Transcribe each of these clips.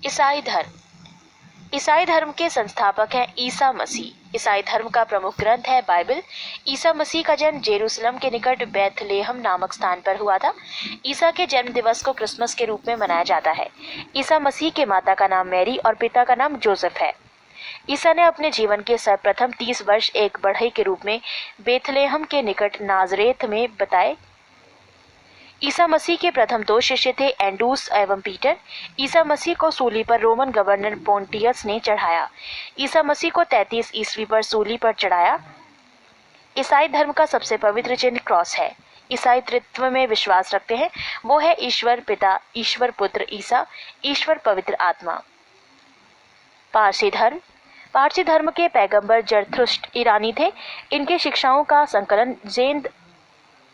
ईसाई धर्म। ईसाई धर्म के संस्थापक हैं ईसा मसीह। ईसाई धर्म का प्रमुख ग्रंथ है बाइबल। ईसा मसीह का जन्म जेरूसलम के निकट बैथलेहम नामक स्थान पर हुआ था। ईसा के जन्म दिवस को क्रिसमस के रूप में मनाया जाता है। ईसा मसीह के माता का नाम मैरी और पिता का नाम जोसेफ है। ईसा ने अपने जीवन के सर्वप्रथम 30 वर्ष एक बढ़ई के रूप में बैथलेहम के निकट नाजरेथ में बताए। ईसा मसीह के प्रथम 2 शिष्य थे एंड्रूस एवं पीटर। ईसा मसीह को सूली पर रोमन गवर्नर पोंटियस ने चढ़ाया। ईसा मसीह को 33 ईस्वी पर सूली पर चढ़ाया। ईसाई धर्म का सबसे पवित्र चिन्ह क्रॉस है। ईसाई त्रित्व में विश्वास रखते हैं, वो है ईश्वर पिता, ईश्वर पुत्र ईसा, ईश्वर पवित्र आत्मा। पारसी धर्म। पारसी धर्म के पैगंबर जरथुष्ट्र ईरानी थे। इनके शिक्षाओं का संकलन जेंद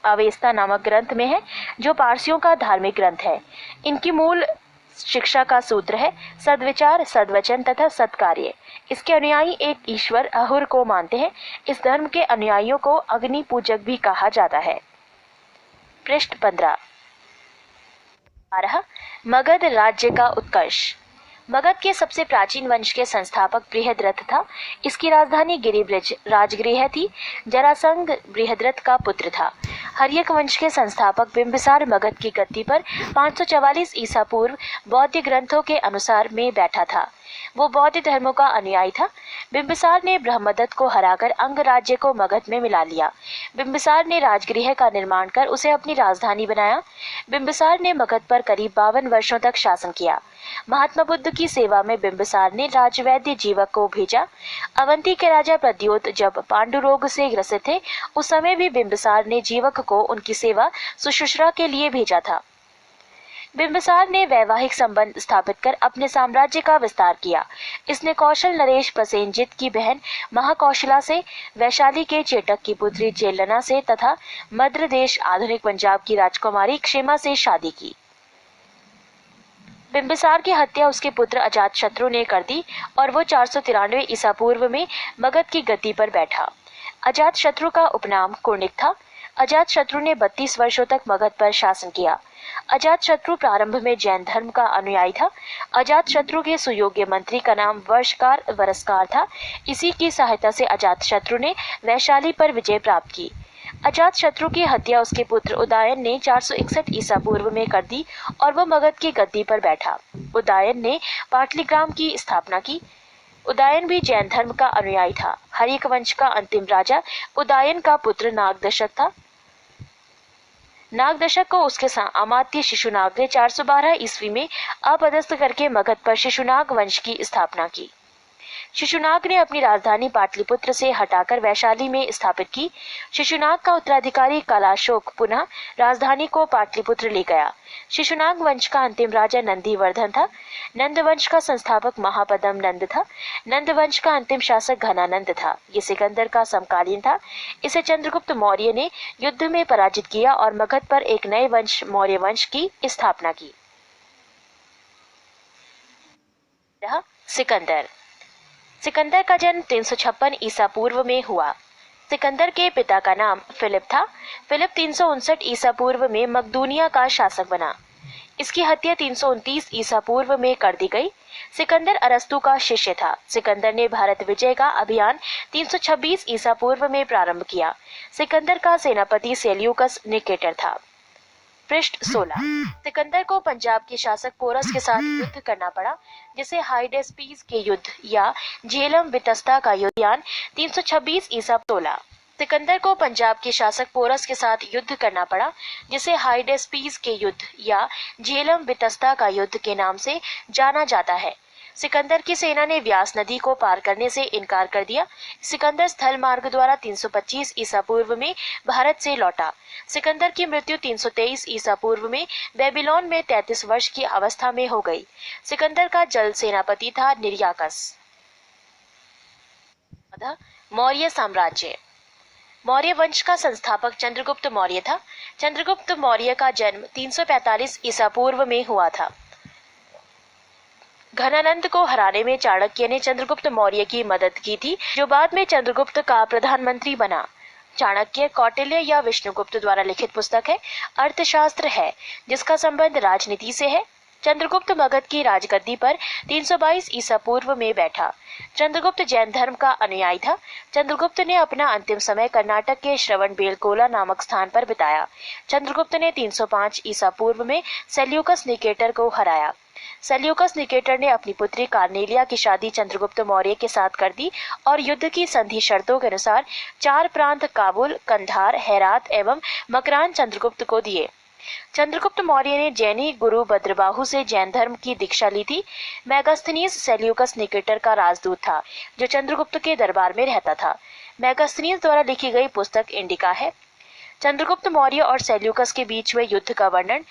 अवेस्ता नामक ग्रंथ में है, जो पारसियों का धार्मिक ग्रंथ है। इनकी मूल शिक्षा का सूत्र है सद्विचार, सद्वचन तथा सत्कार्य। इसके अनुयायी एक ईश्वर अहुर को मानते हैं। इस धर्म के अनुयायियों को अग्नि पूजक भी कहा जाता है। पृष्ठ 15। मगध राज्य का उत्कर्ष। मगध के सबसे प्राचीन वंश के संस्थापक बृहद्रथ था। इसकी राजधानी गिरिब्रज राजगृह थी। जरासंध बृहद्रथ का पुत्र था। हर्यक वंश के संस्थापक बिंबिसार मगध की गद्दी पर 544 ईसा पूर्व बौद्ध ग्रंथों के अनुसार में बैठा था। वो बौद्ध धर्मों का अनुयायी था। बिंबिसार ने ब्रह्मदत्त को हराकर अंग राज्य को मगध में मिला लिया। बिंबिसार ने राजगृह का निर्माण कर उसे अपनी राजधानी बनाया। बिंबिसार ने मगध पर करीब 52 वर्षों तक शासन किया। महात्मा बुद्ध की सेवा में बिंबिसार ने राजवैद्य जीवक को भेजा। अवंती के राजा प्रद्योत जब पांडु रोग से ग्रसित थे, उस समय भी बिंबिसार ने जीवक को उनकी सेवा सुश्रूषा के लिए भेजा था। बिंबिसार ने वैवाहिक संबंध स्थापित कर अपने साम्राज्य का विस्तार किया। इसने कौशल नरेश प्रसेनजित की बहन महाकौशला से, वैशाली के चेटक की पुत्री जेलना से तथा मद्र देश आधुनिक पंजाब की राजकुमारी क्षेमा से शादी की। बिंबिसार की हत्या उसके पुत्र अजातशत्रु ने कर दी और वो 493 ईसा पूर्व में मगध की गद्दी पर बैठा। अजातशत्रु का उपनाम कुर्णिक था। अजातशत्रु ने 32 वर्षों तक मगध पर शासन किया। अजातशत्रु प्रारंभ में जैन धर्म का अनुयायी था। अजातशत्रु के सुयोग्य मंत्री का नाम वर्षकार वरस्कार था। इसी की सहायता से अजातशत्रु ने वैशाली पर विजय प्राप्त की। अजातशत्रु की हत्या उसके पुत्र उदयन ने 461 ईसा पूर्व में कर दी और वह मगध की गद्दी पर बैठा। उदयन ने पाटलिग्राम की स्थापना की। उदयन भी जैन धर्म का अनुयायी था। हर्यक वंश का अंतिम राजा उदयन का पुत्र नागदशक था। नागदशक को उसके अमात्य शिशुनाग ने 412 ईस्वी में अपदस्थ करके मगध पर शिशुनाग वंश की स्थापना की। शिशुनाग ने अपनी राजधानी पाटलिपुत्र से हटाकर वैशाली में स्थापित की। शिशुनाग का उत्तराधिकारी कलाशोक पुनः राजधानी को पाटलिपुत्र ले गया। शिशुनाग वंश का अंतिम राजा नंदीवर्धन था। नंद वंश का संस्थापक महापदम नंद था। नंद वंश का अंतिम शासक घनानंद था। ये सिकंदर का समकालीन था। इसे चंद्रगुप्त मौर्य ने युद्ध में पराजित किया और मगध पर एक नए वंश मौर्य वंश की स्थापना की। सिकंदर। सिकंदर का जन्म 356 ईसा पूर्व में हुआ। सिकंदर के पिता का नाम फिलिप था। फिलिप 359 ईसा पूर्व में मकदूनिया का शासक बना। इसकी हत्या 329 ईसा पूर्व में कर दी गई। सिकंदर अरस्तु का शिष्य था। सिकंदर ने भारत विजय का अभियान 326 ईसा पूर्व में प्रारंभ किया। सिकंदर का सेनापति सेल्यूकस निकेटर था। पृष्ठ 16। सिकंदर को पंजाब के शासक पोरस के साथ युद्ध करना पड़ा, जिसे हाइडेस्पीस के युद्ध या झेलम वितस्ता का युद्ध 326 ईसा 16। सिकंदर को पंजाब के शासक पोरस के साथ युद्ध करना पड़ा, जिसे हाइडेस्पीस के युद्ध या झेलम वितस्ता का युद्ध के नाम से जाना जाता है। सिकंदर की सेना ने व्यास नदी को पार करने से इनकार कर दिया। सिकंदर स्थल मार्ग द्वारा 325 ईसा पूर्व में भारत से लौटा। सिकंदर की मृत्यु 323 ईसा पूर्व में बेबीलोन में 33 वर्ष की अवस्था में हो गई। सिकंदर का जल सेनापति था निर्याकस। मौर्य साम्राज्य। मौर्य वंश का संस्थापक चंद्रगुप्त मौर्य था। चंद्रगुप्त मौर्य का जन्म 345 ईसा पूर्व में हुआ था। घनानंद को हराने में चाणक्य ने चंद्रगुप्त मौर्य की मदद की थी, जो बाद में चंद्रगुप्त का प्रधानमंत्री बना। चाणक्य कौटिल्य या विष्णुगुप्त द्वारा लिखित पुस्तक है। अर्थशास्त्र है जिसका संबंध राजनीति से है। चंद्रगुप्त मगध की राजगद्दी पर 322 ईसा पूर्व में बैठा। चंद्रगुप्त जैन धर्म का अनुयायी था। चंद्रगुप्त ने अपना अंतिम समय कर्नाटक के श्रवणबेलगोला नामक स्थान पर बिताया। चंद्रगुप्त ने 305 ईसा पूर्व में सेल्यूकस निकेटर को हराया। सेल्यूकस निकेटर ने अपनी पुत्री कार्नेलिया की शादी चंद्रगुप्त मौर्य के साथ कर दी और युद्ध की संधि शर्तों के अनुसार 4 प्रांत काबुल, कंधार, हेरात एवं मकरान चंद्रगुप्त को दिए। चंद्रगुप्त मौर्य ने जैनी गुरु भद्रबाहु से जैन धर्म की दीक्षा ली थी। मेगास्थनीज सेल्यूकस निकेटर का राजदूत था जो चंद्रगुप्त के दरबार में रहता था। मेगास्थनीज द्वारा लिखी गई पुस्तक इंडिका है। चंद्रगुप्त मौर्य और सेल्यूकस के बीच हुए युद्ध का वर्णन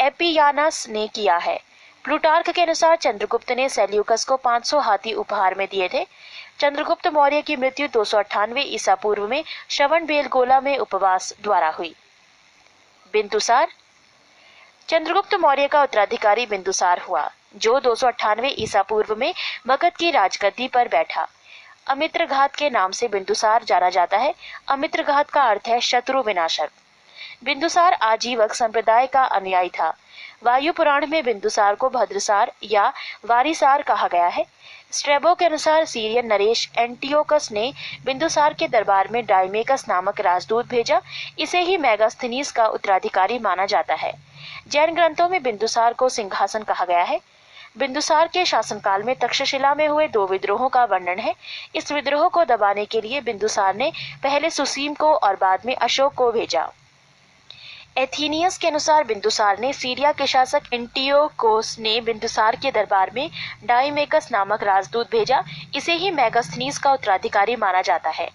एपियानस ने किया है। प्लूटार्क के अनुसार चंद्रगुप्त ने सेल्यूकस को 500 हाथी उपहार में दिए थे। चंद्रगुप्त मौर्य की मृत्यु 298 ईसा पूर्व में श्रवणबेलगोला में उपवास द्वारा हुई। बिंदुसार। चंद्रगुप्त मौर्य का उत्तराधिकारी बिंदुसार हुआ जो 298 ईसा पूर्व में मगध की राजगद्दी पर बैठा। अमित्रघात के नाम से बिंदुसार जाना जाता है। अमित्रघात का अर्थ है शत्रु विनाशक। बिंदुसार आजीवक संप्रदाय का अनुयायी था। वायु पुराण में बिंदुसार को भद्रसार या वारिसार कहा गया है। स्ट्रेबो के अनुसार सीरियन नरेश एंटियोकस ने बिंदुसार के दरबार में डायमेकस नामक राजदूत भेजा। इसे ही मेगास्थनीज का उत्तराधिकारी माना जाता है। जैन ग्रंथों में बिंदुसार को सिंहासन कहा गया है। बिंदुसार के शासनकाल में तक्षशिला में हुए 2 विद्रोहों का वर्णन है। इस विद्रोह को दबाने के लिए बिंदुसार ने पहले सुसीम को और बाद में अशोक को भेजा। एथीनियस के अनुसार बिंदुसार ने सीरिया के शासक एंटियोकोस ने बिंदुसार के दरबार में डायमेकस नामक राजदूत भेजा। इसे ही मेगास्थनीज का उत्तराधिकारी माना जाता है।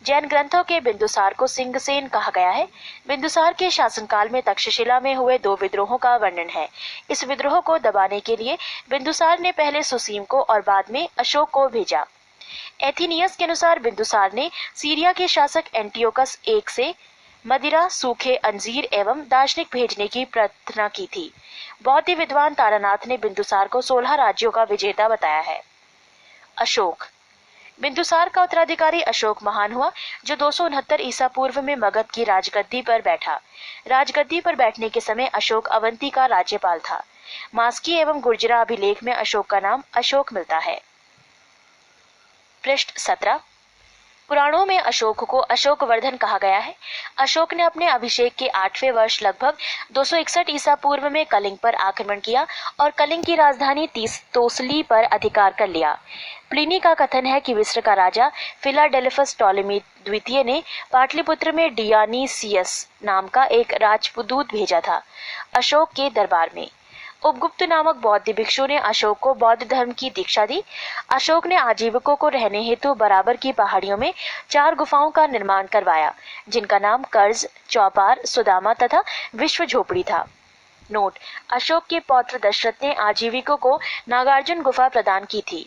जैन ग्रंथों के बिंदुसार को सिंहसेन कहा गया है। बिंदुसार के शासनकाल में तक्षशिला में हुए 2 विद्रोहों का वर्णन है। इस विद्रोह को दबाने के लिए बिंदुसार ने पहले सुसीम को और बाद में अशोक को भेजा। एथीनियस के अनुसार बिंदुसार ने सीरिया के शासक एंटियोकस I से मदिरा, सूखे अंजीर एवं दार्शनिक भेजने की प्रार्थना की थी। बौद्ध विद्वान तारानाथ ने बिंदुसार को 16 राज्यों का विजेता बताया है। अशोक। बिंदुसार का उत्तराधिकारी अशोक महान हुआ जो 269 ईसा पूर्व में मगध की राजगद्दी पर बैठा। राजगद्दी पर बैठने के समय अशोक अवंती का राज्यपाल था। मास्की एवं गुर्जरा अभिलेख में अशोक का नाम अशोक मिलता है। पृष्ठ 17। पुराणों में अशोक को अशोकवर्धन कहा गया है। अशोक ने अपने अभिषेक के 8वें वर्ष लगभग 261 ईसा पूर्व में कलिंग पर आक्रमण किया और कलिंग की राजधानी तोसली पर अधिकार कर लिया। प्लिनी का कथन है कि मिस्र का राजा फिलाडेल्फस टॉलेमी द्वितीय ने पाटलिपुत्र में डियानीसियस नाम का एक राजदूत भेजा था अशोक के दरबार में। उपगुप्त नामक बौद्ध भिक्षु ने अशोक को बौद्ध धर्म की दीक्षा दी। अशोक ने आजीविकों को रहने हेतु बराबर की पहाड़ियों में 4 गुफाओं का निर्माण करवाया जिनका नाम कर्ज, चौपार, सुदामा तथा विश्व झोपड़ी था। नोट: अशोक के पौत्र दशरथ ने आजीविकों को नागार्जुन गुफा प्रदान की थी।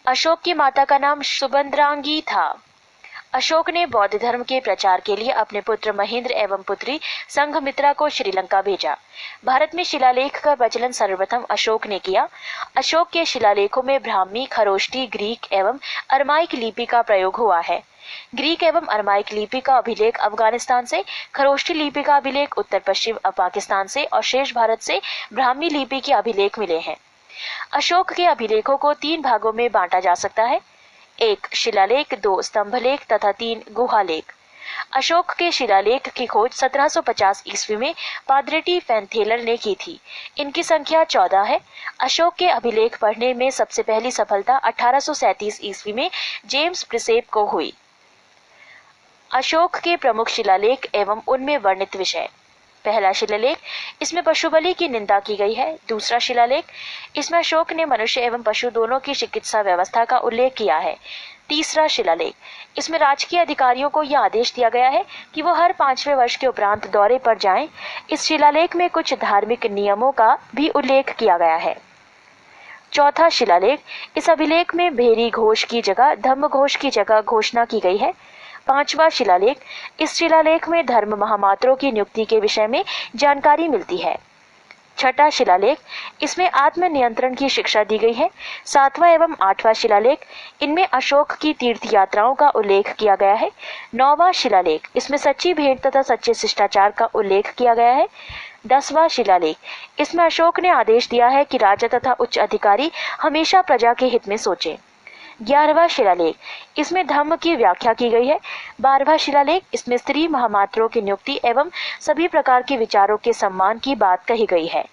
अशोक की माता का नाम सुभद्रांगी था। अशोक ने बौद्ध धर्म के प्रचार के लिए अपने पुत्र महेंद्र एवं पुत्री संघमित्रा को श्रीलंका भेजा। भारत में शिलालेख का प्रचलन सर्वप्रथम अशोक ने किया। अशोक के शिलालेखों में ब्राह्मी, खरोष्टी, ग्रीक एवं अरमाइक लिपि का प्रयोग हुआ है। ग्रीक एवं अरमाइक लिपि का अभिलेख अफगानिस्तान से, खरोष्टी लिपि का अभिलेख उत्तर पश्चिम पाकिस्तान से और शेष भारत से ब्राह्मी लिपि के अभिलेख मिले हैं। अशोक के अभिलेखों को 3 भागों में बांटा जा सकता है: 1 शिलालेख, 2 स्तंभलेख तथा 3 गुहालेख। अशोक के शिलालेख की खोज 1750 ईस्वी में पाद्रेटी फैनथेलर ने की थी। इनकी संख्या 14 है। अशोक के अभिलेख पढ़ने में सबसे पहली सफलता 1837 ईस्वी में जेम्स प्रिसेप को हुई। अशोक के प्रमुख शिलालेख एवं उनमें वर्णित विषय: पहला शिलालेख, इसमें पशु बलि की निंदा की गई है। दूसरा शिलालेख, इसमें अशोक ने मनुष्य एवं पशु दोनों की चिकित्सा व्यवस्था का उल्लेख किया है। तीसरा शिलालेख, इसमें राजकीय अधिकारियों को यह आदेश दिया गया है कि वो हर 5वें वर्ष के उपरांत दौरे पर जाएं। इस शिलालेख में कुछ धार्मिक नियमों का भी उल्लेख किया गया है। चौथा शिलालेख, इस अभिलेख में भेरी घोष की जगह धम्म घोष की जगह घोषणा की गई है। 5वां शिलालेख, इस शिलालेख में धर्म महामात्रों की नियुक्ति के विषय में जानकारी मिलती है। 6ठा शिलालेख, इसमें आत्म नियंत्रण की शिक्षा दी गई है। 7वां एवं 8वां शिलालेख, इनमें अशोक की तीर्थ यात्राओं का उल्लेख किया गया है। 9वां शिलालेख, इसमें सच्ची भेंट तथा सच्चे शिष्टाचार का उल्लेख किया गया है। 10वां शिलालेख, इसमें अशोक ने आदेश दिया है कि राजा तथा उच्च अधिकारी हमेशा प्रजा के हित में सोचें। 11वां शिलालेख, इसमें धम्म की व्याख्या की गई है। 12वां शिलालेख, इसमें स्त्री महामात्रों की नियुक्ति एवं सभी प्रकार के विचारों के सम्मान की बात कही गई है।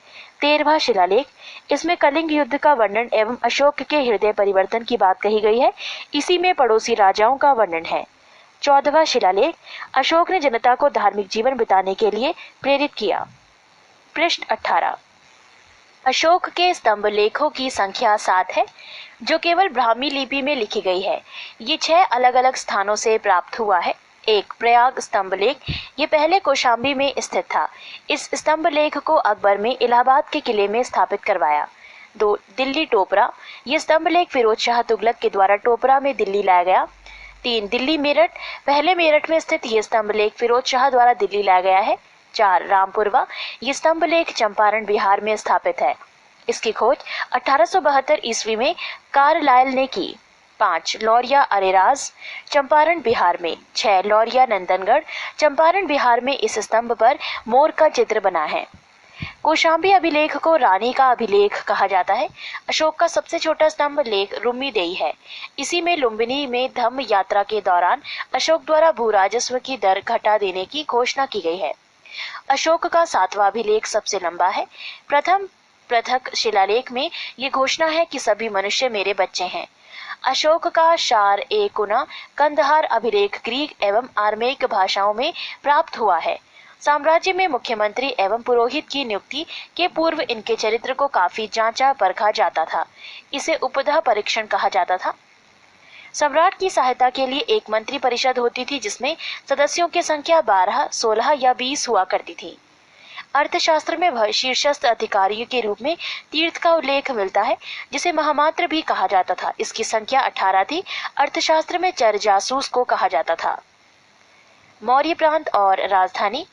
13वां शिलालेख, इसमें कलिंग युद्ध का वर्णन एवं अशोक के हृदय परिवर्तन की बात कही गई है। इसी में पड़ोसी राजाओं का वर्णन है। 14वां शिलालेख, अशोक ने जनता को धार्मिक जीवन बिताने के लिए प्रेरित किया। पृष्ठ 18, अशोक के स्तंभ लेखों की संख्या 7 है, जो केवल ब्राह्मी लिपि में लिखी गई है। ये 6 अलग अलग स्थानों से प्राप्त हुआ है। 1. प्रयाग स्तंभ लेख, ये पहले कौशाम्बी में स्थित था। इस स्तंभ लेख को अकबर में इलाहाबाद के किले में स्थापित करवाया। 2. दिल्ली टोपरा, ये स्तंभ लेख फिरोज शाह तुगलक के द्वारा टोपरा में दिल्ली लाया गया। 3. दिल्ली मेरठ, पहले मेरठ में स्थित ये स्तंभ लेख फिरोज शाह द्वारा दिल्ली लाया गया है। 4. रामपुरवा, ये स्तंभ लेख चंपारण बिहार में स्थापित है। इसकी खोज 1872 ईस्वी में कार्लाइल ने की। 5. लौरिया अरेराज, चंपारण बिहार में। 6. लौरिया नंदनगढ़, चंपारण बिहार में। इस स्तंभ पर मोर का चित्र बना है। कौशाम्बी अभिलेख को रानी का अभिलेख कहा जाता है। अशोक का सबसे छोटा स्तंभ लेख रुम्मीदेई है। इसी में लुम्बिनी में धम्म यात्रा के दौरान अशोक द्वारा भू राजस्व की दर घटा देने की घोषणा की गई है। अशोक का 7वां अभिलेख सबसे लंबा है। प्रथम पृथक शिलालेख में ये घोषणा है कि सभी मनुष्य मेरे बच्चे हैं। अशोक का शार ए कुना कंदहार अभिलेख ग्रीक एवं आर्मेयिक भाषाओं में प्राप्त हुआ है। साम्राज्य में मुख्यमंत्री एवं पुरोहित की नियुक्ति के पूर्व इनके चरित्र को काफी जांचा परखा जाता था। इसे उपधा परीक्षण कहा जाता था। सम्राट की सहायता के लिए एक मंत्री परिषद होती थी, जिसमें सदस्यों की संख्या 12, 16 या 20 हुआ करती थी। अर्थशास्त्र में शीर्षस्थ अधिकारियों के रूप में तीर्थ का उल्लेख मिलता है, जिसे महामात्र भी कहा जाता था। इसकी संख्या 18 थी। अर्थशास्त्र में चर जासूस को कहा जाता था। मौर्य प्रांत और राजधानी,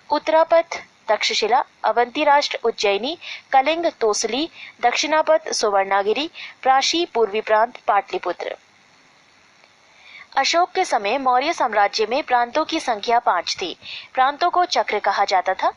उत्तरापथ तक्षशिला, अवंती राष्ट्र उज्जैनी, कलिंग तोसली, दक्षिणापथ सुवर्णागिरी, प्राशी पूर्वी प्रांत पाटलिपुत्र। अशोक के समय मौर्य साम्राज्य में प्रांतों की संख्या 5 थी। प्रांतों को चक्र कहा जाता था।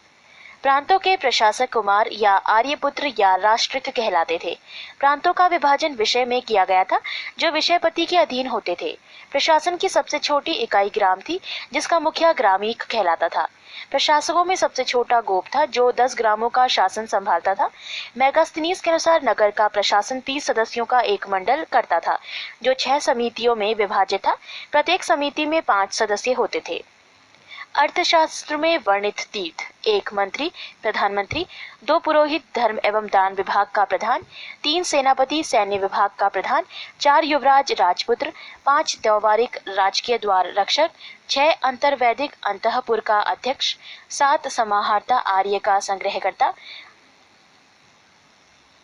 प्रांतों के प्रशासक कुमार या आर्यपुत्र या राष्ट्रिक कहलाते थे। प्रांतों का विभाजन विषय में किया गया था, जो विषयपति के अधीन होते थे। प्रशासन की सबसे छोटी इकाई ग्राम थी, जिसका मुखिया ग्रामीक कहलाता था। प्रशासकों में सबसे छोटा गोप था, जो 10 ग्रामों का शासन संभालता था। मेगास्थनीज के अनुसार नगर का प्रशासन 30 सदस्यों का एक मंडल करता था, जो 6 समितियों में विभाजित था। प्रत्येक समिति में 5 सदस्य होते थे। अर्थशास्त्र में वर्णित तीर्थ, 1 मंत्री प्रधानमंत्री, 2 पुरोहित धर्म एवं दान विभाग का प्रधान, 3 सेनापति सैन्य विभाग का प्रधान, 4 युवराज राजपुत्र, 5 त्यौवारिक राजकीय द्वार रक्षक, 6 अंतर्वैदिक अंतःपुर का अध्यक्ष, 7 समाहर्ता आर्य का संग्रहकर्ता,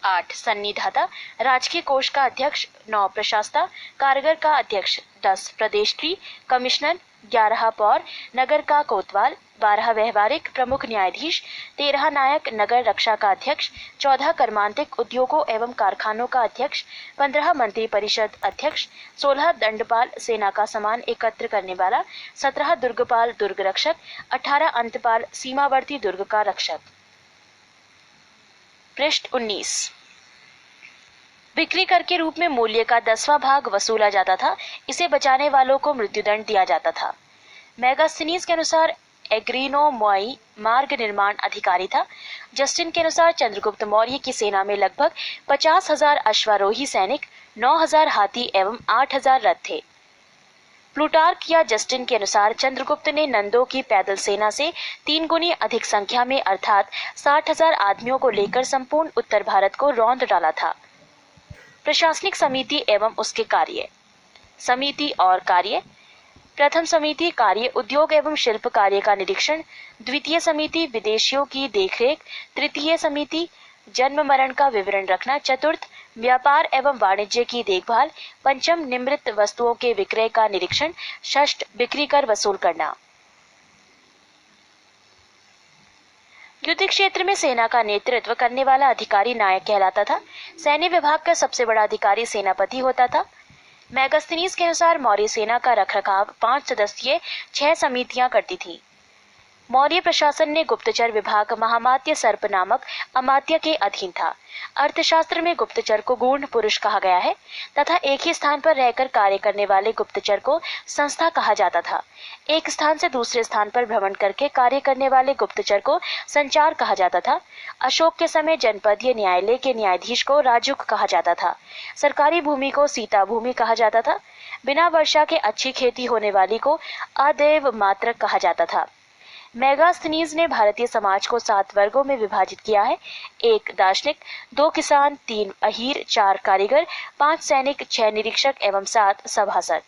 8 सन्निधाता राजकीय कोष का अध्यक्ष, 9 प्रशास्ता कारागर का अध्यक्ष, 10 प्रदेष्ट्री कमिश्नर, 11 पौर नगर का कोतवाल, 12 व्यवहारिक प्रमुख न्यायाधीश, 13 नायक नगर रक्षा का अध्यक्ष, 14 कर्मांतिक उद्योगों एवं कारखानों का अध्यक्ष, 15 मंत्री परिषद अध्यक्ष, 16 दंडपाल सेना का सामान एकत्र करने वाला, 17 दुर्गपाल दुर्ग रक्षक, 18 अंतपाल सीमावर्ती दुर्ग का रक्षक। पृष्ठ 19, बिक्री कर के रूप में मूल्य का 10वां भाग वसूला जाता था। इसे बचाने वालों को मृत्युदंड दिया जाता था। मेगास्थनीज के अनुसार एग्रीनो मोई मार्ग निर्माण अधिकारी था। जस्टिन के अनुसार चंद्रगुप्त मौर्य की सेना में लगभग 50,000 अश्वारोही सैनिक, 9,000 हाथी एवं 8,000 रथ थे। प्लूटार्क या जस्टिन के अनुसार चंद्रगुप्त ने नंदों की पैदल सेना से 3 गुनी अधिक संख्या में अर्थात 60,000 आदमियों को लेकर संपूर्ण उत्तर भारत को रौंद डाला था। प्रशासनिक समिति एवं उसके कार्य। समिति और कार्य। प्रथम समिति कार्य उद्योग एवं शिल्प कार्य का निरीक्षण। द्वितीय समिति विदेशियों की देखरेख। तृतीय समिति जन्म मरण का विवरण रखना। चतुर्थ व्यापार एवं वाणिज्य की देखभाल। पंचम निम्रित वस्तुओं के विक्रय का निरीक्षण। षष्ठ बिक्री कर वसूल करना। युद्ध क्षेत्र में सेना का नेतृत्व करने वाला अधिकारी नायक कहलाता था। सैन्य विभाग का सबसे बड़ा अधिकारी सेनापति होता था। मेगास्थनीज के अनुसार मौर्य सेना का रखरखाव 5 सदस्यीय 6 समितियां करती थी। मौर्य प्रशासन ने गुप्तचर विभाग महामात्य सर्प नामक अमात्य के अधीन था। अर्थशास्त्र में गुप्तचर को गूढ़ पुरुष कहा गया है तथा एक ही स्थान पर रहकर कार्य करने वाले गुप्तचर को संस्था कहा जाता था। एक स्थान से दूसरे स्थान पर भ्रमण करके कार्य करने वाले गुप्तचर को संचार कहा जाता था। अशोक के समय जनपदीय न्यायालय के न्यायाधीश को राजुक कहा जाता था। सरकारी भूमि को सीता भूमि कहा जाता था। बिना वर्षा के अच्छी खेती होने वाली को अदेव मात्रक कहा जाता था। मेगास्थनीज ने भारतीय समाज को 7 वर्गों में विभाजित किया है। 1 दार्शनिक, 2 किसान, 3 अहीर, 4 कारीगर, 5 सैनिक, 6 निरीक्षक एवं 7 सभासद।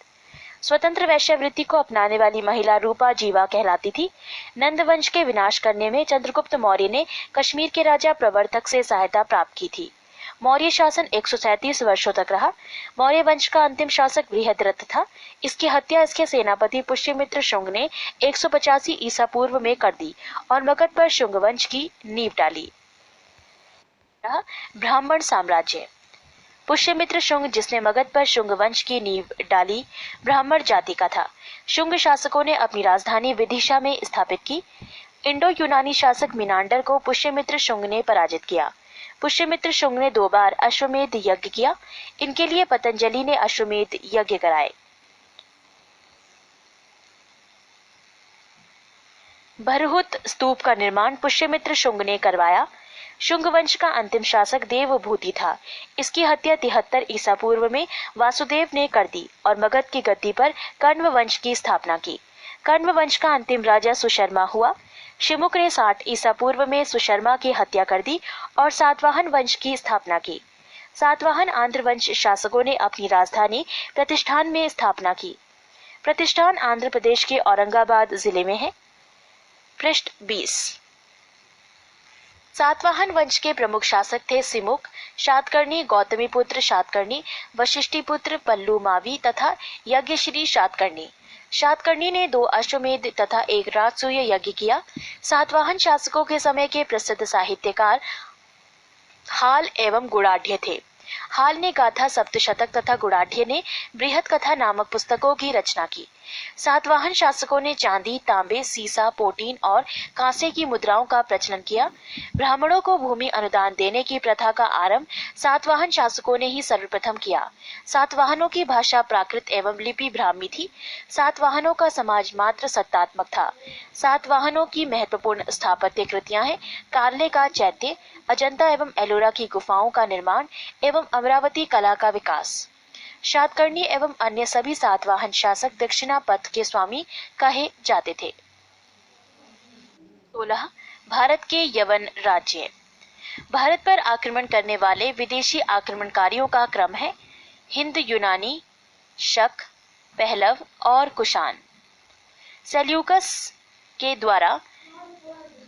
स्वतंत्र वैश्यवृत्ति को अपनाने वाली महिला रूपा जीवा कहलाती थी। नंद वंश के विनाश करने में चंद्रगुप्त मौर्य ने कश्मीर के राजा प्रवर्तक से सहायता प्राप्त की थी। मौर्य शासन 137 वर्षों तक रहा। मौर्य वंश का अंतिम शासक बृहद्रथ था। इसकी हत्या इसके सेनापति पुष्यमित्र शुंग ने 185 ईसा पूर्व में कर दी और मगध पर शुंग वंश की नींव डाली। ब्राह्मण साम्राज्य। पुष्यमित्र शुंग, जिसने मगध पर शुंग वंश की नींव डाली, ब्राह्मण जाति का था। शुंग शासकों ने अपनी राजधानी विदिशा में स्थापित की। इंडो यूनानी शासक मिनांडर को पुष्यमित्र शुंग ने पराजित किया। पुष्यमित्र शुंग ने 2 बार अश्वमेध यज्ञ किया। इनके लिए पतंजलि ने अश्वमेध यज्ञ कराए। भरहुत स्तूप का निर्माण पुष्यमित्र शुंग ने करवाया। शुंग वंश का अंतिम शासक देवभूति था। इसकी हत्या 73 ईसा पूर्व में वासुदेव ने कर दी और मगध की गद्दी पर कण्व वंश की स्थापना की। कण्व वंश का अंतिम राजा सुशर्मा हुआ। शिमुक ने 60 ईसा पूर्व में सुशर्मा की हत्या कर दी और सातवाहन वंश की स्थापना की। सातवाहन आंध्र वंश शासकों ने अपनी राजधानी प्रतिष्ठान में स्थापना की। प्रतिष्ठान आंध्र प्रदेश के औरंगाबाद जिले में है। पृष्ठ 20। सातवाहन वंश के प्रमुख शासक थे सिमुक, शातकर्णी, गौतमीपुत्र शातकर्णी, वशिष्ठिपुत्र पल्लूमावी तथा यज्ञश्री शातकर्णी। शातकर्णी ने 2 अश्वमेध तथा 1 राजसूय यज्ञ किया। सातवाहन शासकों के समय के प्रसिद्ध साहित्यकार हाल एवं गुणाढ़्य थे। हाल ने गाथा सप्तशतक तथा गुणाढ़्य ने बृहत कथा नामक पुस्तकों की रचना की। सातवाहन शासकों ने चांदी, तांबे, सीसा, पोटीन और कांसे की मुद्राओं का प्रचलन किया। ब्राह्मणों को भूमि अनुदान देने की प्रथा का आरंभ सातवाहन शासकों ने ही सर्वप्रथम किया। सातवाहनों की भाषा प्राकृत एवं लिपि ब्राह्मी थी। सातवाहनों का समाज मात्र सत्तात्मक था। सातवाहनों की महत्वपूर्ण स्थापत्य कृतियां हैं कार्ले का चैत्य, अजंता एवं एलोरा की गुफाओं का निर्माण एवं अमरावती कला का विकास। शातकर्णी एवं अन्य सभी सातवाहन शासक दक्षिणा पथ के स्वामी कहे जाते थे। 16 भारत के यवन राज्य। भारत पर आक्रमण करने वाले विदेशी आक्रमणकारियों का क्रम है: हिंद यूनानी, शक, पहलव और कुषाण। सेल्यूकस के द्वारा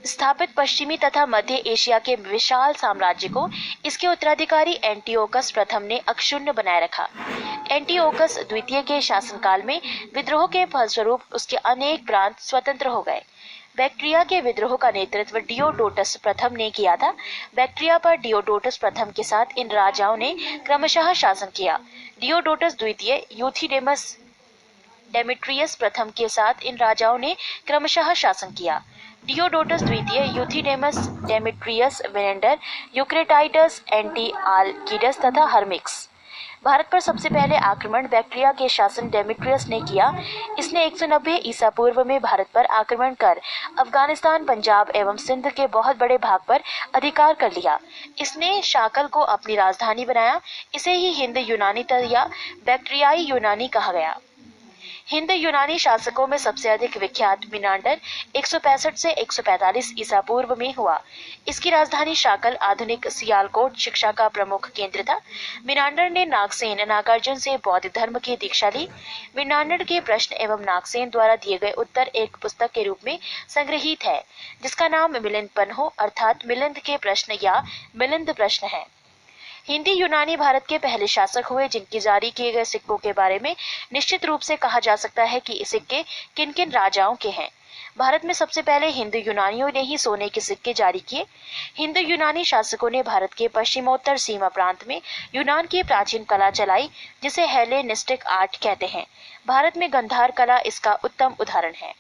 स्थापित पश्चिमी तथा मध्य एशिया के विशाल साम्राज्य को इसके उत्तराधिकारी एंटिओकस प्रथम ने अक्षुण्ण बनाए रखा। एंटिओकस द्वितीय के शासनकाल में विद्रोह के फलस्वरूप उसके अनेक प्रांत स्वतंत्र हो गए। बैक्ट्रिया के विद्रोह का नेतृत्व डियोडोटस प्रथम ने किया था। बैक्ट्रिया पर डियोडोटस प्रथम के साथ इन राजाओं ने क्रमशः शासन किया। डियोडोटस द्वितीय, यूथिडेमस, डेमेट्रियस प्रथम के साथ इन राजाओं ने क्रमशः शासन किया। डियोडोटस द्वितीय, यूथिडेमस, डेमेट्रियस, वेनेंडर, यूक्रेटाइडस, एंटीआलकीडस तथा हर्मिक्स। भारत पर सबसे पहले आक्रमण बैक्ट्रिया के शासन डेमेट्रियस ने किया। इसने 190 ईसा पूर्व में भारत पर आक्रमण कर अफगानिस्तान, पंजाब एवं सिंध के बहुत बड़े भाग पर अधिकार कर लिया। इसने शाकल को अपनी राजधानी बनाया। इसे ही हिंद यूनानी या बैक्ट्रियाई यूनानी कहा गया। हिंद यूनानी शासकों में सबसे अधिक विख्यात मिनांडर 165 से 145 ईसा पूर्व में हुआ। इसकी राजधानी शाकल, आधुनिक सियालकोट, शिक्षा का प्रमुख केंद्र था। मिनांडर ने नागसेन नागार्जुन से बौद्ध धर्म की दीक्षा ली। मिनांडर के प्रश्न एवं नागसेन द्वारा दिए गए उत्तर एक पुस्तक के रूप में संग्रहित है, जिसका नाम मिलिंद पन्हो अर्थात मिलिंद के प्रश्न या मिलिंद प्रश्न है। हिंदी यूनानी भारत के पहले शासक हुए, जिनकी जारी किए गए सिक्कों के बारे में निश्चित रूप से कहा जा सकता है कि सिक्के किन किन राजाओं के हैं। भारत में सबसे पहले हिंदू यूनानियों ने ही सोने के सिक्के जारी किए। हिंदू यूनानी शासकों ने भारत के पश्चिमोत्तर सीमा प्रांत में यूनान की प्राचीन कला चलाई, जिसे हेलेनिस्टिक आर्ट कहते हैं। भारत में गंधार कला इसका उत्तम उदाहरण है।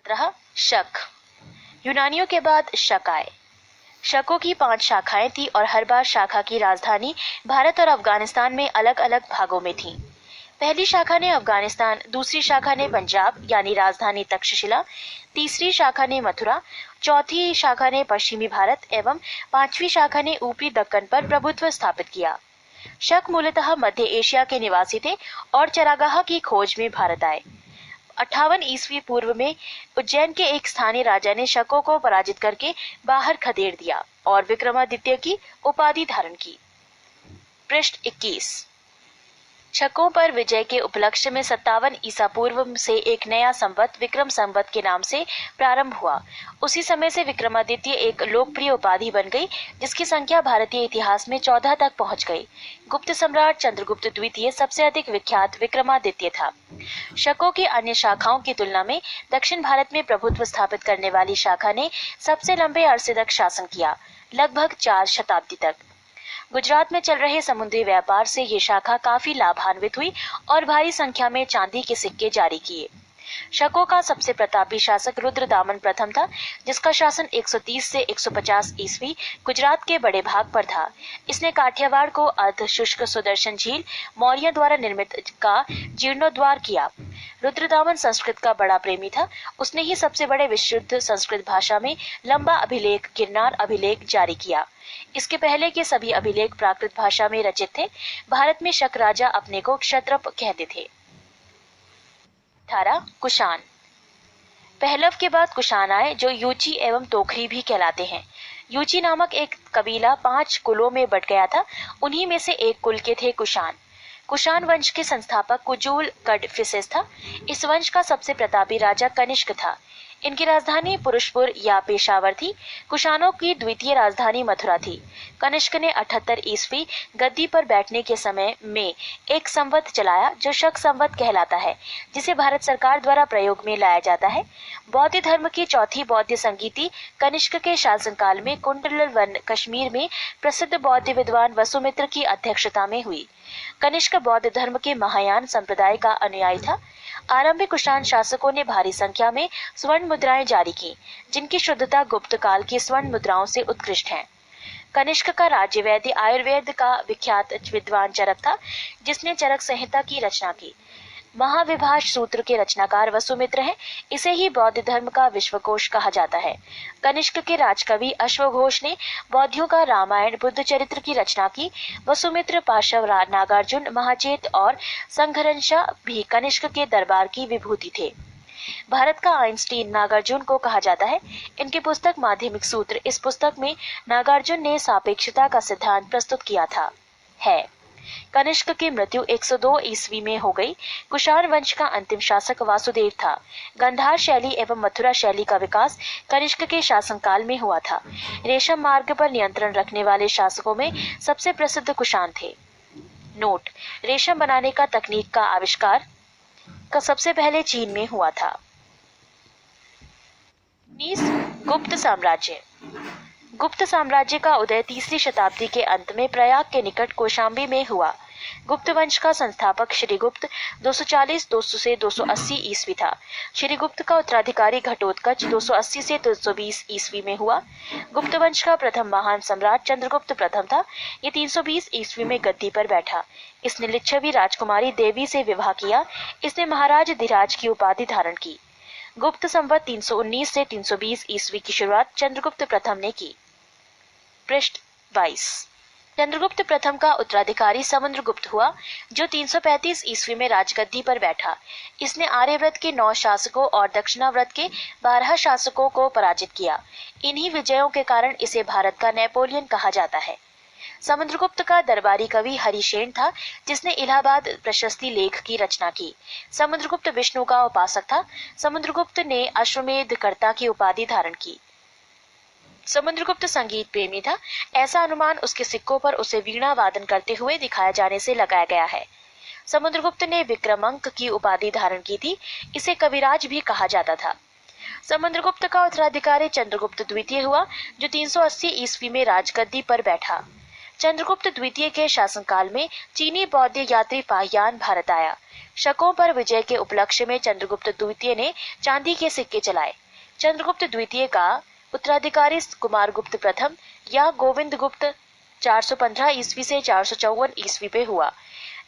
रहा शक। यूनानियों के बाद शक आए। शकों की 5 शाखाएं थी और हर बार शाखा की राजधानी भारत और अफगानिस्तान में अलग अलग भागों में थी। पहली शाखा ने अफगानिस्तान, दूसरी शाखा ने पंजाब यानी राजधानी तक्षशिला, तीसरी शाखा ने मथुरा, चौथी शाखा ने पश्चिमी भारत एवं 5वीं शाखा ने ऊपरी दक्कन पर प्रभुत्व स्थापित किया। शक मूलतः मध्य एशिया के निवासी थे और चरागाह की खोज में भारत आए। 58 ईस्वी पूर्व में उज्जैन के एक स्थानीय राजा ने शकों को पराजित करके बाहर खदेड़ दिया और विक्रमादित्य की उपाधि धारण की। पृष्ठ 21। शकों पर विजय के उपलक्ष्य में 57 ईसा पूर्व से एक नया संवत विक्रम संवत के नाम से प्रारंभ हुआ। उसी समय से विक्रमादित्य एक लोकप्रिय उपाधि बन गई, जिसकी संख्या भारतीय इतिहास में 14 तक पहुंच गई। गुप्त सम्राट चंद्रगुप्त द्वितीय सबसे अधिक विख्यात विक्रमादित्य था। शकों की अन्य शाखाओं की तुलना में दक्षिण भारत में प्रभुत्व स्थापित करने वाली शाखा ने सबसे लंबे अरसे तक शासन किया, लगभग 4 शताब्दी तक। गुजरात में चल रहे समुद्री व्यापार से ये शाखा काफी लाभान्वित हुई और भारी संख्या में चांदी के सिक्के जारी किए। शकों का सबसे प्रतापी शासक रुद्रदामन प्रथम था, जिसका शासन 130 से 150 ईस्वी गुजरात के बड़े भाग पर था। इसने काठियावाड़ को अर्ध शुष्क सुदर्शन झील मौर्य द्वारा निर्मित का जीर्णोद्धार किया। रुद्रदामन संस्कृत का बड़ा प्रेमी था। उसने ही सबसे बड़े विशुद्ध संस्कृत भाषा में लंबा अभिलेख गिरनार अभिलेख जारी किया। इसके पहले के सभी अभिलेख प्राकृत भाषा में रचित थे। भारत में शक राजा अपने को क्षत्रप कहते थे। 18 कुषाण। पहलव के बाद कुषाण आए, जो यूची एवं तोखरी भी कहलाते हैं। यूची नामक एक कबीला 5 कुलों में बट गया था। उन्हीं में से एक कुल के थे कुषाण। कुषाण वंश के संस्थापक कुजूल कड़फिसेस था। इस वंश का सबसे प्रतापी राजा कनिष्क था। इनकी राजधानी पुरुषपुर या पेशावर थी। कुषाणों की द्वितीय राजधानी मथुरा थी। कनिष्क ने 78 ईस्वी गद्दी पर बैठने के समय में एक संवत चलाया, जो शक संवत कहलाता है, जिसे भारत सरकार द्वारा प्रयोग में लाया जाता है। बौद्ध धर्म की चौथी बौद्ध संगीति कनिष्क के शासनकाल में कुंडलवन कश्मीर में प्रसिद्ध बौद्ध विद्वान वसुमित्र की अध्यक्षता में हुई। कनिष्क बौद्ध धर्म के महायान संप्रदाय का अनुयायी था। आरंभिक कुषाण शासकों ने भारी संख्या में स्वर्ण मुद्राएं जारी की, जिनकी शुद्धता गुप्त काल की स्वर्ण मुद्राओं से उत्कृष्ट है। कनिष्क का राज्य वैद्य आयुर्वेद का विख्यात विद्वान चरक था, जिसने चरक संहिता की रचना की। महाविभाष सूत्र के रचनाकार वसुमित्र हैं। इसे ही बौद्ध धर्म का विश्वकोश कहा जाता है। कनिष्क के राजकवि अश्वघोष ने बौद्धियों का रामायण बुद्ध चरित्र की रचना की। वसुमित्र, पाशव, नागार्जुन, महाचेत और संघर्षा भी कनिष्क के दरबार की विभूति थे। भारत का आइंस्टीन नागार्जुन को कहा जाता है। इनकी पुस्तक माध्यमिक सूत्र, इस पुस्तक में नागार्जुन ने सापेक्षता का सिद्धांत प्रस्तुत किया था। कनिष्क की मृत्यु 102 ईस्वी में हो गई। कुषाण वंश का अंतिम शासक वासुदेव था। गंधार शैली एवं मथुरा शैली का विकास कनिष्क के शासनकाल में हुआ था। रेशम मार्ग पर नियंत्रण रखने वाले शासकों में सबसे प्रसिद्ध कुषाण थे। नोट: रेशम बनाने का तकनीक का आविष्कार का सबसे पहले चीन में हुआ था। 19 गुप्त साम्राज्य। गुप्त साम्राज्य का उदय 3री शताब्दी के अंत में प्रयाग के निकट कौशाम्बी में हुआ। गुप्त वंश का संस्थापक श्रीगुप्त 240 से 280 ईस्वी था। श्रीगुप्त का उत्तराधिकारी घटोत्कच 280 से 320 ईस्वी में हुआ। गुप्त वंश का प्रथम महान सम्राट चंद्रगुप्त प्रथम था। ये 320 ईस्वी में गद्दी पर बैठा। इसने लिच्छवी राजकुमारी देवी से विवाह किया। इसने महाराज धीराज की उपाधि धारण की। गुप्त संवत 319 से 320 ईस्वी की शुरुआत चंद्रगुप्त प्रथम ने की। पृष्ठ 22। चंद्रगुप्त प्रथम का उत्तराधिकारी समुद्रगुप्त हुआ, जो 335 ईस्वी में राजगद्दी पर बैठा। इसने आर्यव्रत के 9 शासकों और दक्षिणाव्रत के 12 शासकों को पराजित किया। इन्हीं विजयों के कारण इसे भारत का नेपोलियन कहा जाता है। समुद्रगुप्त का दरबारी कवि हरिशेन था, जिसने इलाहाबाद प्रशस्ति लेख की रचना की। समुद्रगुप्त विष्णु का उपासक था। समुद्रगुप्त ने अश्वमेध कर्ता की उपाधि धारण की। समुद्रगुप्त संगीत प्रेमी था। ऐसा अनुमान उसके सिक्कों पर उसे वीणा वादन करते हुए दिखाए जाने से लगाया गया है। समुद्रगुप्त ने विक्रमांक की उपाधि धारण की थी। इसे कविराज भी कहा जाता था। समुद्रगुप्त का उत्तराधिकारी चंद्रगुप्त द्वितीय हुआ, जो 380 ईस्वी में राजगद्दी पर बैठा। चंद्रगुप्त द्वितीय के शासनकाल में चीनी बौद्ध यात्री फाहियान भारत आया। शकों पर विजय के उपलक्ष्य में चंद्रगुप्त द्वितीय ने चांदी के सिक्के चलाए। चंद्रगुप्त द्वितीय का उत्तराधिकारी कुमारगुप्त प्रथम या गोविंद गुप्त 415 ईस्वी से 454 ईस्वी पे हुआ।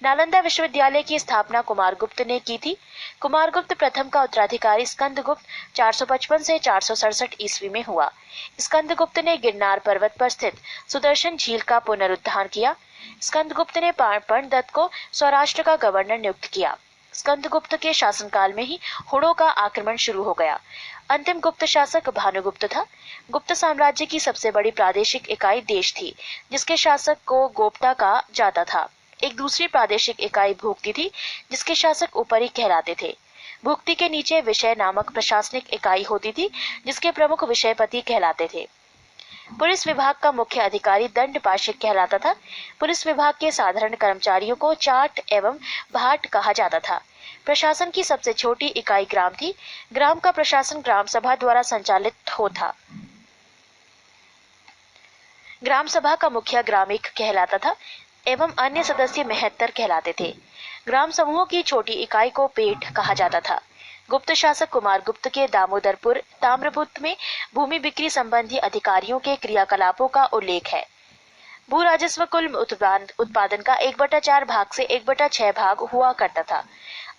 नालंदा विश्वविद्यालय की स्थापना कुमारगुप्त ने की थी। कुमारगुप्त प्रथम का उत्तराधिकारी स्कंदगुप्त 455 से 467 ईस्वी में हुआ। स्कंदगुप्त ने गिरनार पर्वत पर स्थित सुदर्शन झील का पुनरुद्धार किया। स्कंदगुप्त ने पर्णदत्त को सौराष्ट्र का गवर्नर नियुक्त किया। स्कंदगुप्त के शासनकाल में ही हुणों का आक्रमण शुरू हो गया। अंतिम गुप्त शासक भानुगुप्त था। गुप्त साम्राज्य की सबसे बड़ी प्रादेशिक इकाई देश थी, जिसके शासक को गोप्ता कहा जाता था। एक दूसरी प्रादेशिक इकाई भुक्ति थी, जिसके शासक ऊपरी कहलाते थे। भुक्ति के नीचे विषय नामक प्रशासनिक इकाई होती थी, जिसके प्रमुख विषयपति कहलाते थे। पुलिस विभाग का मुख्य अधिकारी दंडपाशिक कहलाता था। पुलिस विभाग के साधारण कर्मचारियों को चाट एवं भाट कहा जाता था। प्रशासन की सबसे छोटी इकाई ग्राम थी। ग्राम का प्रशासन ग्राम सभा द्वारा संचालित होता। ग्राम सभा का मुखिया ग्रामीक कहलाता था एवं अन्य सदस्य महत्तर कहलाते थे। ग्राम समूहों की छोटी इकाई को पेट कहा जाता था। गुप्त शासक कुमारगुप्त के दामोदरपुर ताम्रपुत्र में भूमि बिक्री संबंधी अधिकारियों के क्रियाकलापों का उल्लेख है। भू राजस्व कुल उत्पादन का 1/4 भाग से 1/6 भाग हुआ करता था।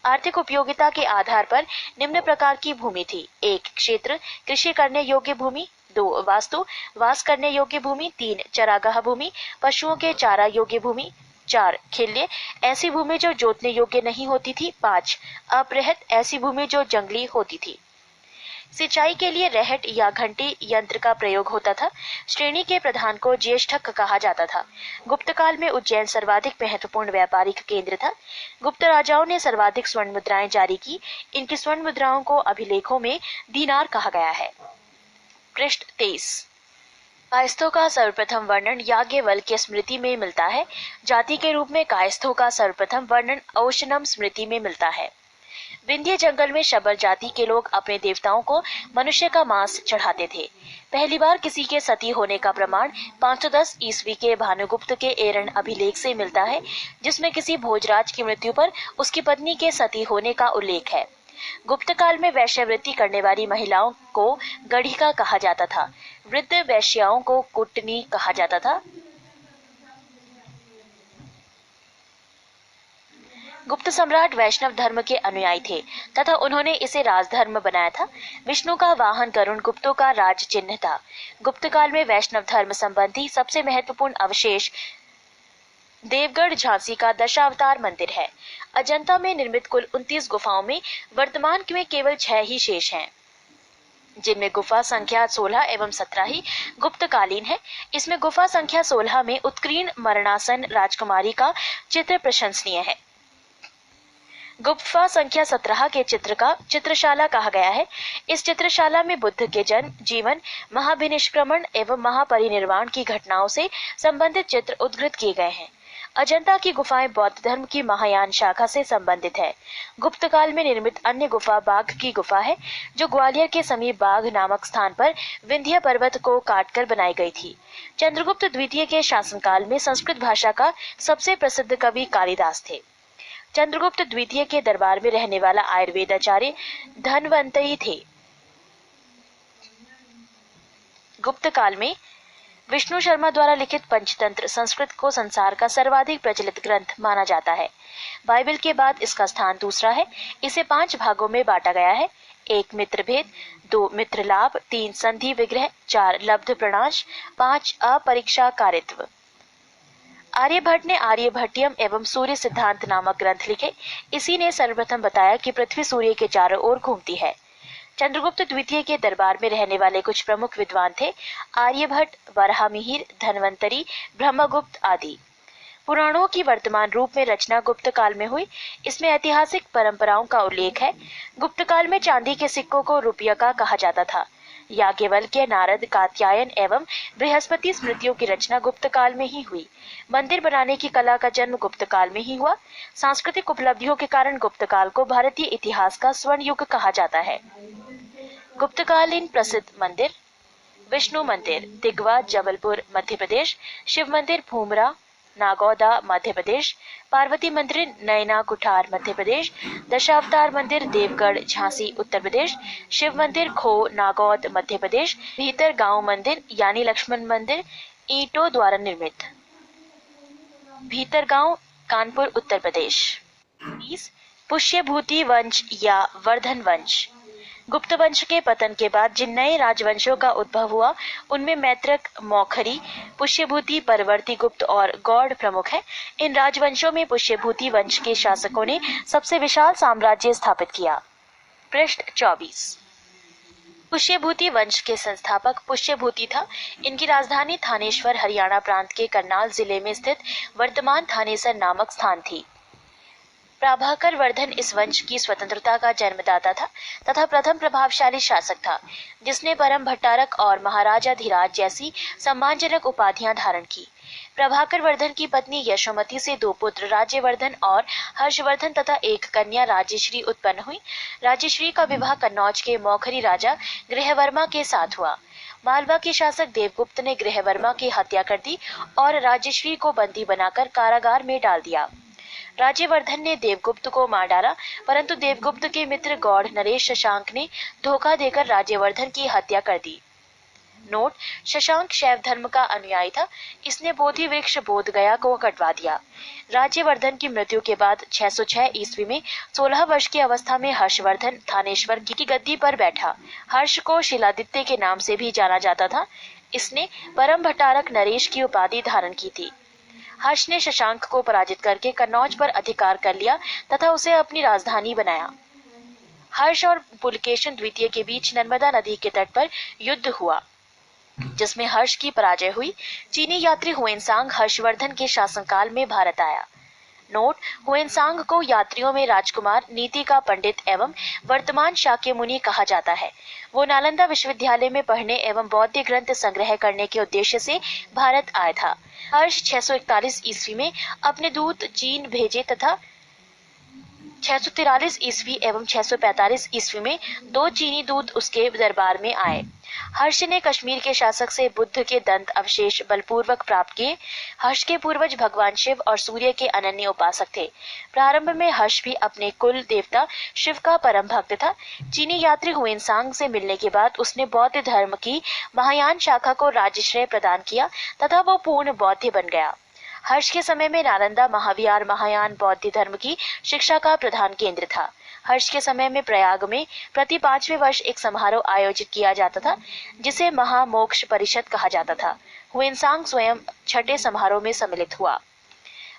आर्थिक उपयोगिता के आधार पर निम्न प्रकार की भूमि थी: 1 क्षेत्र कृषि करने योग्य भूमि, 2 वास्तु वास करने योग्य भूमि, 3 चरागाह भूमि पशुओं के चारा योग्य भूमि, 4 खिल्य ऐसी भूमि जो जोतने योग्य नहीं होती थी, 5 अपृहत ऐसी भूमि जो जंगली होती थी। सिंचाई के लिए रहट या घंटी यंत्र का प्रयोग होता था। श्रेणी के प्रधान को ज्येष्ठक कहा जाता था। गुप्त काल में उज्जैन सर्वाधिक महत्वपूर्ण व्यापारिक केंद्र था। गुप्त राजाओं ने सर्वाधिक स्वर्ण मुद्राएं जारी की। इनकी स्वर्ण मुद्राओं को अभिलेखों में दीनार कहा गया है। पृष्ठ 23। कायस्थों का सर्वप्रथम वर्णन याज्ञवल्क्य स्मृति में मिलता है। जाति के रूप में कायस्थों का सर्वप्रथम वर्णन औशनम स्मृति में मिलता है। विंध्य जंगल में शबर जाति के लोग अपने देवताओं को मनुष्य का मांस चढ़ाते थे। पहली बार किसी के सती होने का प्रमाण 510 ईस्वी के भानुगुप्त के एरण अभिलेख से मिलता है, जिसमें किसी भोजराज की मृत्यु पर उसकी पत्नी के सती होने का उल्लेख है। गुप्त काल में वैश्यवृत्ति करने वाली महिलाओं को गढ़िका कहा जाता था। वृद्ध वैश्याओं को कुटनी कहा जाता था। गुप्त सम्राट वैष्णव धर्म के अनुयायी थे तथा उन्होंने इसे राजधर्म बनाया था। विष्णु का वाहन गरुण गुप्तों का राज चिन्ह था। गुप्त काल में वैष्णव धर्म संबंधी सबसे महत्वपूर्ण अवशेष देवगढ़ झांसी का दशावतार मंदिर है। अजंता में निर्मित कुल 29 गुफाओं में वर्तमान में केवल 6 ही शेष हैं, जिनमें गुफा संख्या 16 एवं 17 ही गुप्तकालीन है। इसमें गुफा संख्या 16 में उत्कीर्ण मरणासन राजकुमारी का चित्र प्रशंसनीय है। गुफा संख्या 17 के चित्र का चित्रशाला कहा गया है। इस चित्रशाला में बुद्ध के जन्म, जीवन, महाभिनिष्क्रमण एवं महापरिनिर्वाण की घटनाओं से संबंधित चित्र उद्धृत किए गए हैं। अजंता की गुफाएं बौद्ध धर्म की महायान शाखा से संबंधित है। गुप्त काल में निर्मित अन्य गुफा बाघ की गुफा है, जो ग्वालियर के समीप बाघ नामक स्थान पर विंध्य पर्वत को काटकर बनाई गई थी। चंद्रगुप्त द्वितीय के शासनकाल में संस्कृत भाषा का सबसे प्रसिद्ध कवि कालिदास थे। चंद्रगुप्त द्वितीय के दरबार में रहने वाला आयुर्वेदाचार्य धन्वंतरी थे। गुप्त काल में विष्णु शर्मा द्वारा लिखित पंचतंत्र संस्कृत को संसार का सर्वाधिक प्रचलित ग्रंथ माना जाता है। बाइबल के बाद इसका स्थान दूसरा है। इसे 5 भागों में बांटा गया है: 1 मित्र भेद, 2 मित्र लाभ, 3 संधि विग्रह, 4 लब्ध प्रणाश, 5 अपरीक्षा कारित्व। आर्यभट्ट ने आर्यभट्टियम एवं सूर्य सिद्धांत नामक ग्रंथ लिखे। इसी ने सर्वप्रथम बताया कि पृथ्वी सूर्य के चारों ओर घूमती है। चंद्रगुप्त द्वितीय के दरबार में रहने वाले कुछ प्रमुख विद्वान थे: आर्यभट्ट, वराहमिहिर, धन्वंतरी, ब्रह्मगुप्त आदि। पुराणों की वर्तमान रूप में रचना गुप्त काल में हुई। इसमें ऐतिहासिक परंपराओं का उल्लेख है। गुप्त काल में चांदी के सिक्कों को रुपया कहा जाता था। याज्ञवल्क्य, नारद, कात्यायन एवं बृहस्पति स्मृतियों की रचना गुप्त काल में ही हुई। मंदिर बनाने की कला का जन्म गुप्त काल में ही हुआ। सांस्कृतिक उपलब्धियों के कारण गुप्त काल को भारतीय इतिहास का स्वर्ण युग कहा जाता है। गुप्तकालीन प्रसिद्ध मंदिर: विष्णु मंदिर दिगवा जबलपुर मध्य प्रदेश, शिव मंदिर भूमरा नागौदा मध्य प्रदेश, पार्वती मंदिर नैना कुठार मध्य प्रदेश, दशावतार मंदिर देवगढ़ झांसी उत्तर प्रदेश, शिव मंदिर खो नागौद मध्य प्रदेश, भीतर गांव मंदिर यानी लक्ष्मण मंदिर ईंटों द्वारा निर्मित, भीतर गांव कानपुर उत्तर प्रदेश। 20 पुष्यभूति वंश या वर्धन वंश। गुप्त वंश के पतन के बाद जिन नए राजवंशों का उद्भव हुआ उनमें मैत्रक, मौखरी, पुष्यभूति, परवर्ती गुप्त और गौड़ प्रमुख हैं। इन राजवंशों में पुष्यभूति वंश के शासकों ने सबसे विशाल साम्राज्य स्थापित किया। पृष्ठ 24। पुष्यभूति वंश के संस्थापक पुष्यभूति था। इनकी राजधानी थानेश्वर हरियाणा प्रांत के करनाल जिले में स्थित वर्तमान थानेसर नामक स्थान थी। प्रभाकर वर्धन इस वंश की स्वतंत्रता का जन्मदाता था तथा प्रथम प्रभावशाली शासक था, जिसने परम भट्टारक और महाराजा धीराज जैसी सम्मानजनक उपाधियां धारण की। प्रभाकर वर्धन की पत्नी यशोमती से 2 पुत्र राज्यवर्धन और हर्षवर्धन तथा एक कन्या राजश्री उत्पन्न हुई। राजश्री का विवाह कन्नौज के मौखरी राजा गृहवर्मा के साथ हुआ। मालवा के शासक देवगुप्त ने गृहवर्मा की हत्या कर दी और राजश्री को बंदी बनाकर कारागार में डाल दिया। राज्यवर्धन ने देवगुप्त को मार डाला, परंतु देवगुप्त के मित्र गौड़ नरेश शशांक ने धोखा देकर राज्यवर्धन की हत्या कर दी। नोट: शशांक शैव धर्म का अनुयायी था। इसने बोधि वृक्ष बोध गया को कटवा दिया। राज्यवर्धन की मृत्यु के बाद 606 ईस्वी में 16 वर्ष की अवस्था में हर्षवर्धन थानेश्वर की गद्दी पर बैठा। हर्ष को शिलादित्य के नाम से भी जाना जाता था। इसने परम भट्टारक नरेश की उपाधि धारण की थी। हर्ष ने शशांक को पराजित करके कन्नौज पर अधिकार कर लिया तथा उसे अपनी राजधानी बनाया। हर्ष और पुलकेशन द्वितीय के बीच नर्मदा नदी के तट पर युद्ध हुआ, जिसमें हर्ष की पराजय हुई। चीनी यात्री हुएनसांग हर्षवर्धन के शासनकाल में भारत आया। नोट: हुएनसांग को यात्रियों में राजकुमार, नीति का पंडित एवं वर्तमान शाक्य मुनि कहा जाता है। वो नालंदा विश्वविद्यालय में पढ़ने एवं बौद्ध ग्रंथ संग्रह करने के उद्देश्य से भारत आया था। हर्ष 641 ईस्वी में अपने दूत चीन भेजे तथा 643 ईस्वी एवं 645 ईस्वी में 2 चीनी दूत उसके दरबार में आए। हर्ष ने कश्मीर के शासक से बुद्ध के दंत अवशेष बलपूर्वक प्राप्त किए। हर्ष के पूर्वज भगवान शिव और सूर्य के अनन्य उपासक थे। प्रारंभ में हर्ष भी अपने कुल देवता शिव का परम भक्त था। चीनी यात्री हुएनसांग से मिलने के बाद उसने बौद्ध धर्म की महायान शाखा को राज्यश्रेय प्रदान किया तथा वो पूर्ण बौद्ध बन गया। हर्ष के समय में नालंदा महाविहार महायान बौद्ध धर्म की शिक्षा का प्रधान केंद्र था। हर्ष के समय में प्रयाग में प्रति 5वें वर्ष एक समारोह आयोजित किया जाता था, जिसे महामोक्ष परिषद कहा जाता था। हुएनसांग स्वयं छठे समारोह में सम्मिलित हुआ।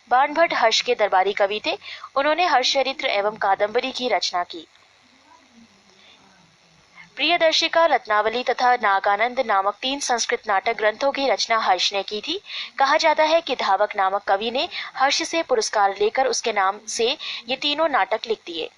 बाणभट्ट हर्ष के दरबारी कवि थे। उन्होंने हर्ष चरित्र एवं कादंबरी की रचना की। प्रियदर्शिका, रत्नावली तथा नागानंद नामक 3 संस्कृत नाटक ग्रंथों की रचना हर्ष ने की थी। कहा जाता है कि धावक नामक कवि ने हर्ष से पुरस्कार लेकर उसके नाम से ये तीनों नाटक लिख दिए।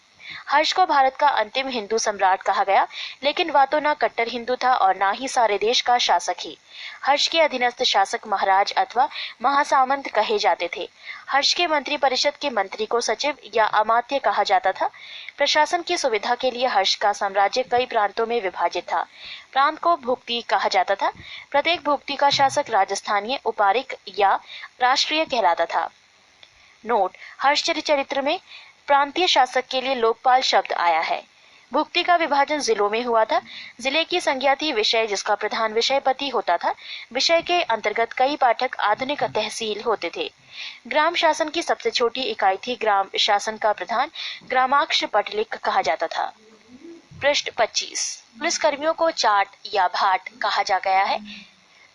हर्ष को भारत का अंतिम हिंदू सम्राट कहा गया, लेकिन वह तो न कट्टर हिंदू था और न ही सारे देश का शासक ही। हर्ष के अधीनस्थ शासक महाराज अथवा महासामंत कहे जाते थे। हर्ष के मंत्री परिषद के मंत्री को सचिव या अमात्य कहा जाता था। प्रशासन की सुविधा के लिए हर्ष का साम्राज्य कई प्रांतों में विभाजित था। प्रांत को भुक्ति कहा जाता था। प्रत्येक भुक्ति का शासक राजस्थानीय, उपारिक या राष्ट्रीय कहलाता था। नोट: हर्ष चरित्र में प्रांतीय शासक के लिए लोकपाल शब्द आया है। भुक्ति का विभाजन जिलों में हुआ था। जिले की संज्ञा थी विषय, जिसका प्रधान विषयपति होता था। विषय के अंतर्गत कई पाठक आधुनिक तहसील होते थे। ग्राम शासन की सबसे छोटी इकाई थी ग्राम शासन का प्रधान ग्रामाक्ष पटलिक कहा जाता था। पृष्ठ 25। पुलिस कर्मियों को चाट या भाट कहा जा गया है।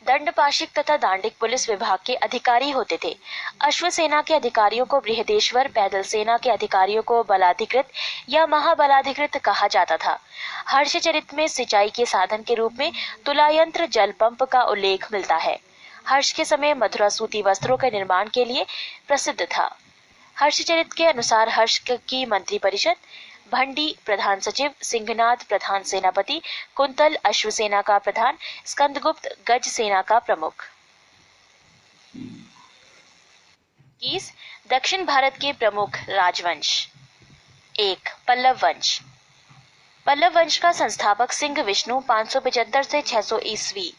दंडपाशिक तथा दांडिक पुलिस विभाग के अधिकारी होते थे। अश्व सेना के अधिकारियों को बृहदेश्वर, पैदल सेना के अधिकारियों को बलाधिकृत या महाबलाधिकृत कहा जाता था। हर्षचरित में सिंचाई के साधन के रूप में तुलायंत्र जल पंप का उल्लेख मिलता है। हर्ष के समय मथुरा सूती वस्त्रों के निर्माण के लिए प्रसिद्ध था। हर्षचरित के अनुसार हर्ष की मंत्री परिषद भंडी प्रधान सचिव, सिंहनाद प्रधान सेनापति, कुंतल अश्वसेना का प्रधान, स्कंदगुप्त गज सेना का प्रमुख। 21 दक्षिण भारत के प्रमुख राजवंश। 1 पल्लव वंश। पल्लव वंश का संस्थापक सिंह विष्णु 575 से 600 ईस्वी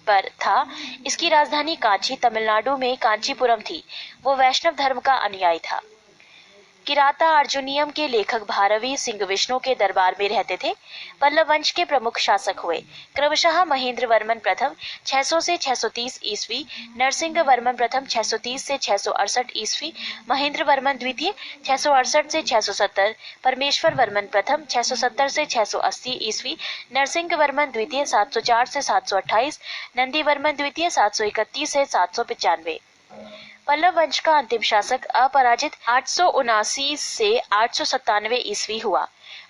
पर था। इसकी राजधानी कांची तमिलनाडु में कांचीपुरम थी। वो वैष्णव धर्म का अनुयायी था। किराता अर्जुनियम के लेखक भारवी सिंह विष्णु के दरबार में रहते थे। पल्लव वंश के प्रमुख शासक हुए क्रमशः महेंद्र वर्मन प्रथम 600 से 630 ईस्वी, नरसिंह वर्मन प्रथम 630 से 668 ईस्वी, महेंद्र वर्मन द्वितीय 668 से 670, परमेश्वर वर्मन प्रथम 670 से 680 ईस्वी, नरसिंह वर्मन द्वितीय 704 से 728, नंदी वर्मन द्वितीय 731 से 795। पल्लव वंश का अंतिम शासक अपराजित 879 से 897 ईस्वी हुआ।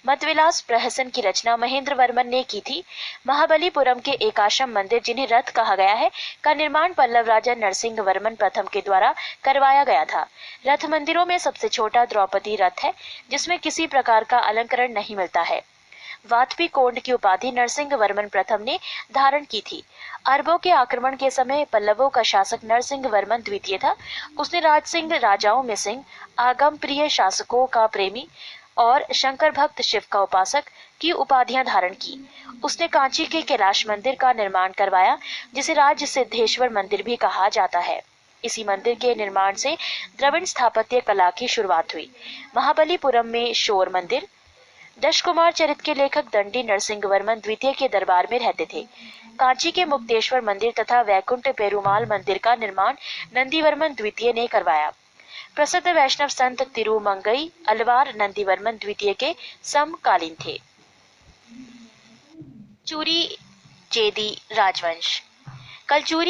मतविलास प्रहसन की रचना महेंद्र वर्मन ने की थी। महाबलीपुरम के एकाशम मंदिर, जिन्हें रथ कहा गया है, का निर्माण पल्लव राजा नरसिंह वर्मन प्रथम के द्वारा करवाया गया था। रथ मंदिरों में सबसे छोटा द्रौपदी रथ है, जिसमें किसी प्रकार का अलंकरण नहीं मिलता है। वातपी कोंड की उपाधि नरसिंह वर्मन प्रथम ने धारण की थी। अरबों के आक्रमण के समय पल्लवों का शासक नरसिंह वर्मन द्वितीय था। उसने राजसिंह राजाओं में सिंह, आगम प्रिय शासकों का प्रेमी और शंकर भक्त शिव का उपासक की उपाधियां धारण की। उसने कांची के कैलाश मंदिर का निर्माण करवाया, जिसे राज सिद्धेश्वर मंदिर भी कहा जाता है। इसी मंदिर के निर्माण से द्रविड़ स्थापत्य कला की शुरुआत हुई। महाबलीपुरम में शोर मंदिर। दशकुमार चरित के लेखक दंडी नरसिंह वर्मन द्वितीय के दरबार में रहते थे। कांची के मुक्तेश्वर मंदिर तथा वैकुंठ पेरुमाल मंदिर का निर्माण नंदीवर्मन द्वितीय ने करवाया। प्रसिद्ध वैष्णव संत तिरुमंगई अलवार नंदीवर्मन द्वितीय के समकालीन थे। चूरी चेदी राजवंश। कलचूरी